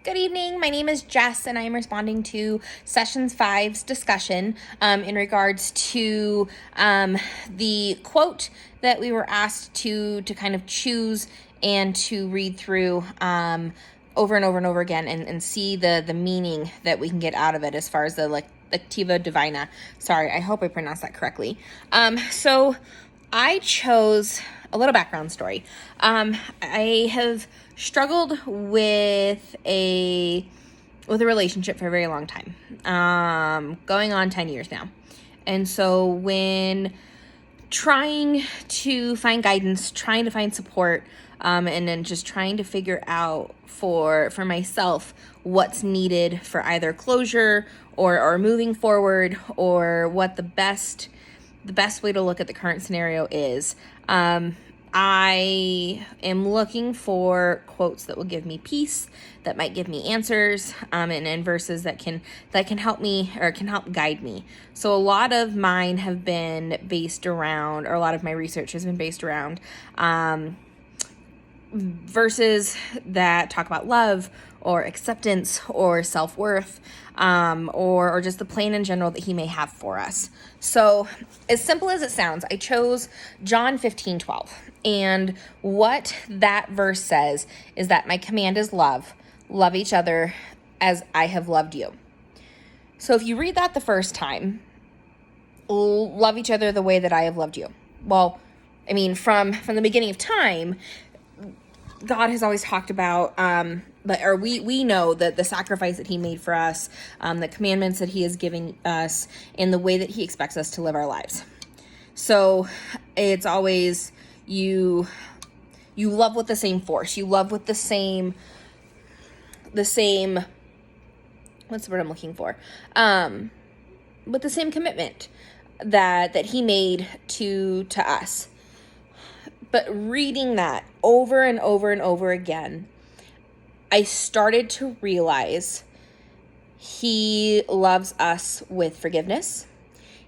Good evening. My name is Jess, and I am responding to Sessions 5's discussion in regards to the quote that we were asked to kind of choose and to read through over and over and over again and see the meaning that we can get out of it as far as the Lectiva Divina. Sorry, I hope I pronounced that correctly. So I chose a little background story. I have struggled with a relationship for a very long time, going on 10 years now. And so when trying to find guidance, trying to find support, and then just trying to figure out for myself what's needed for either closure or moving forward, or what the best way to look at the current scenario is, I am looking for quotes that will give me peace, that might give me answers, and verses that can help me or can help guide me. So a lot of mine have been based around, or a lot of my research has been based around verses that talk about love or acceptance or self-worth, or just the plan in general that he may have for us. So as simple as it sounds, I chose John 15:12. And what that verse says is that my command is love each other as I have loved you. So if you read that the first time, love each other the way that I have loved you. Well, I mean, from the beginning of time, God has always talked about, we know that the sacrifice that he made for us, the commandments that he is giving us, and the way that he expects us to live our lives. So it's always you love with the same force. You love with the same, what's the word I'm looking for? With the same commitment that he made to us. But reading that over and over and over again, I started to realize he loves us with forgiveness.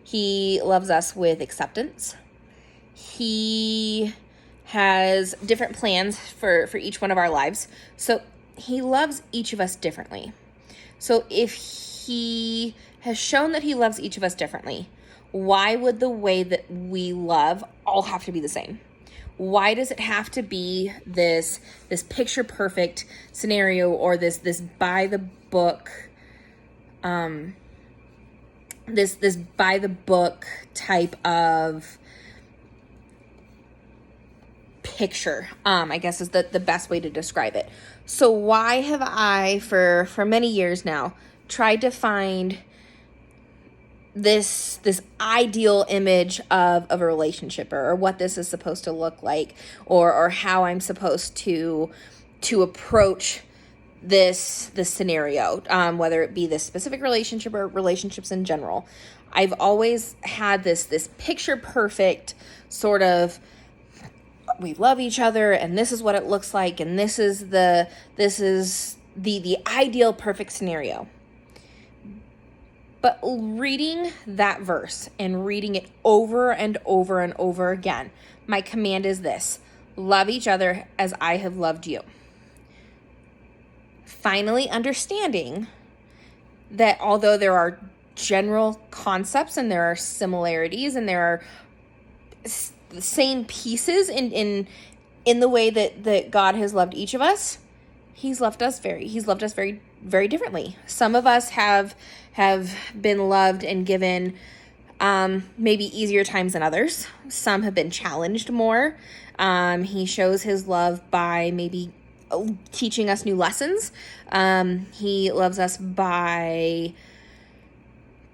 He loves us with acceptance. He has different plans for each one of our lives. So he loves each of us differently. So if he has shown that he loves each of us differently, why would the way that we love all have to be the same? Why does it have to be this picture perfect scenario, or this by the book, this by the book type of picture, I guess is the best way to describe it. So why have I for many years now tried to find this ideal image of a relationship, or what this is supposed to look like, or how I'm supposed to approach this scenario, whether it be this specific relationship or relationships in general. I've always had this picture perfect sort of, we love each other and this is what it looks like, and this is the ideal perfect scenario. But reading that verse and reading it over and over and over again, my command is this: love each other as I have loved you. Finally understanding that although there are general concepts and there are similarities and there are the same pieces in the way that God has loved each of us, he's loved us very, very differently. Some of us have been loved and given maybe easier times than others. Some have been challenged more. He shows his love by maybe teaching us new lessons. He loves us by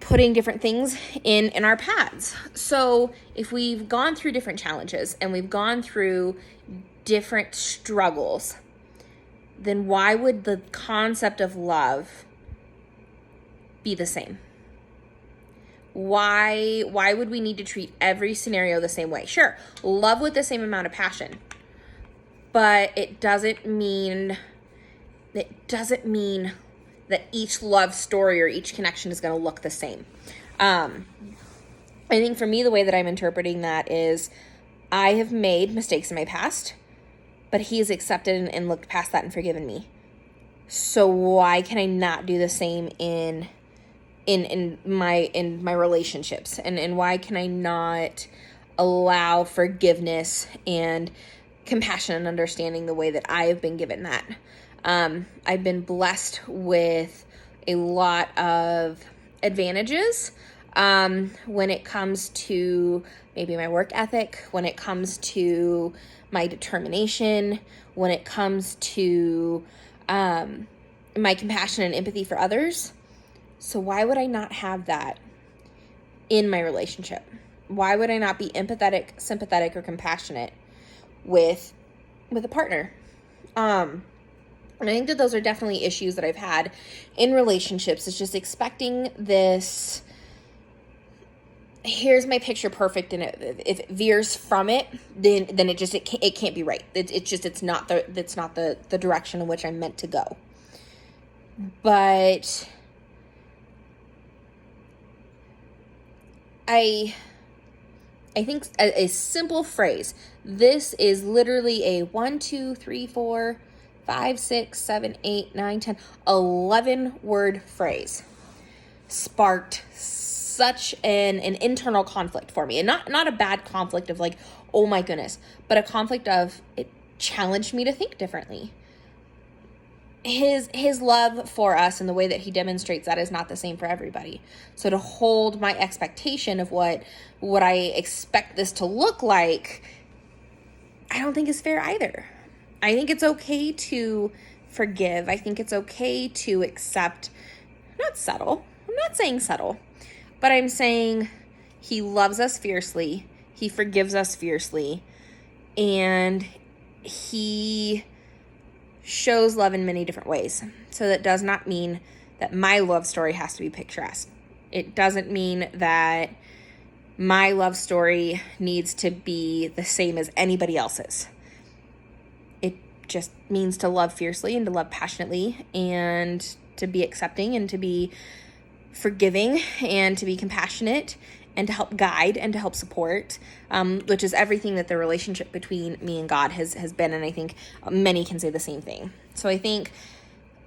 putting different things in our paths. So if we've gone through different challenges and we've gone through different struggles, then why would the concept of love be the same? Why would we need to treat every scenario the same way? Sure, love with the same amount of passion, but it doesn't mean that each love story or each connection is going to look the same. I think for me, the way that I'm interpreting that is, I have made mistakes in my past, but he has accepted and looked past that and forgiven me. So why can I not do the same in my relationships? And why can I not allow forgiveness and compassion and understanding the way that I have been given that? I've been blessed with a lot of advantages when it comes to maybe my work ethic, when it comes to my determination, when it comes to my compassion and empathy for others. So why would I not have that in my relationship? Why would I not be empathetic, sympathetic, or compassionate with a partner? And I think that those are definitely issues that I've had in relationships. It's just expecting this, here's my picture perfect, and if it veers from it, then it can't be right. It's not the direction in which I'm meant to go. But I think a simple phrase. This is literally a 1, 2, 3, 4, 5, 6, 7, 8, 9, 10, 11 word phrase sparked such an internal conflict for me. And not a bad conflict of like, oh my goodness, but a conflict of, it challenged me to think differently. His love for us and the way that he demonstrates that is not the same for everybody. So to hold my expectation of what I expect this to look like, I don't think is fair either. I think it's okay to forgive. I think it's okay to accept, not settle. I'm not saying settle, but I'm saying he loves us fiercely. He forgives us fiercely. And he shows love in many different ways. So that does not mean that my love story has to be picturesque. It doesn't mean that my love story needs to be the same as anybody else's. It just means to love fiercely and to love passionately and to be accepting and to be forgiving and to be compassionate and to help guide and to help support, which is everything that the relationship between me and God has been. And I think many can say the same thing. So I think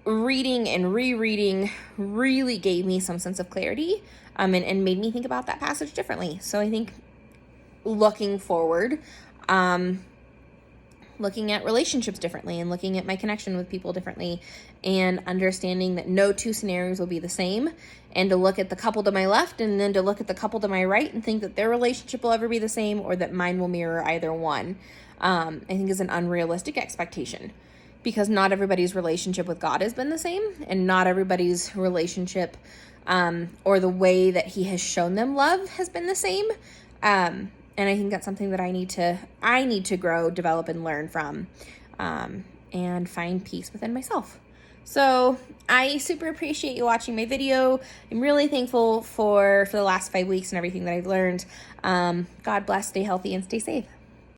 reading and rereading really gave me some sense of clarity and made me think about that passage differently. So I think looking forward, looking at relationships differently and looking at my connection with people differently and understanding that no two scenarios will be the same, and to look at the couple to my left and then to look at the couple to my right and think that their relationship will ever be the same or that mine will mirror either one, I think is an unrealistic expectation, because not everybody's relationship with God has been the same, and not everybody's relationship or the way that he has shown them love has been the same. And I think that's something that I need to grow, develop, and learn from, and find peace within myself. So I super appreciate you watching my video. I'm really thankful for the last 5 weeks and everything that I've learned. God bless, stay healthy, and stay safe.